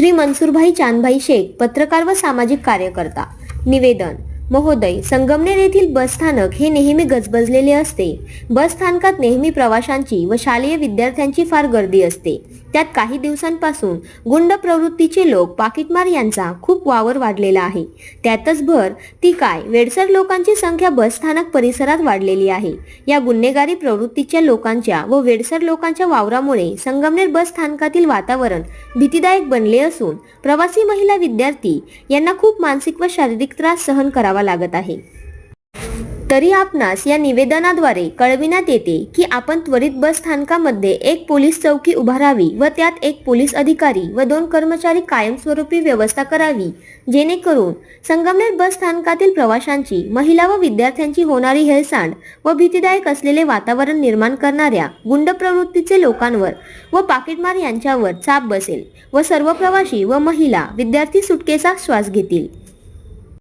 श्री मनसूरभाई चांदभाई शेख, पत्रकार व सामाजिक कार्यकर्ता। निवेदन: महोदय, संगमनेर येथील बस स्थानक हे नेहमी गजबजलेले असते। बस स्थानकात नेहमी प्रवाशांची व शालेय विद्यार्थ्यांची फार गर्दी असते। त्यात काही दिवसांपासून गुंड प्रवृत्तीचे लोक पाकिटमार यांचा खूप वावर वाढलेला आहे। त्यातच भर ती काय वेडसर लोकांची संख्या बस स्थानक परिसरात वाढलेली आहे। या गुन्हेगारी प्रवृत्तीच्या लोकांच्या व वेडसर लोकांच्या वावरामुळे संगमनेर बस स्थानकातील वातावरण भीतीदायक बनले असून प्रवासी महिला, विद्यार्थी यांना खूप मानसिक व शारीरिक त्रास सहन करावा लागत आहे। तरी आपणास या निवेदनाद्वारे कळविण्यात येते की आपण त्वरित बस स्थानकामध्ये एक पोलीस चौकी उभारावी व त्यात एक पोलीस अधिकारी व 2 कर्मचारी कायमस्वरूपी व्यवस्था करावी, जेणेकरून संगमनेर बस स्थानकातील प्रवाशांची, महिला व विद्यार्थ्यांची होणारी हेळसांड व भीतीदायक असलेले वातावरण निर्माण करणाऱ्या गुंड प्रवृत्तीचे लोकांवर व पाकिटमार यांच्यावर चाप बसेल व सर्व प्रवासी व महिला, विद्यार्थी सुटकेचा श्वास घेतील।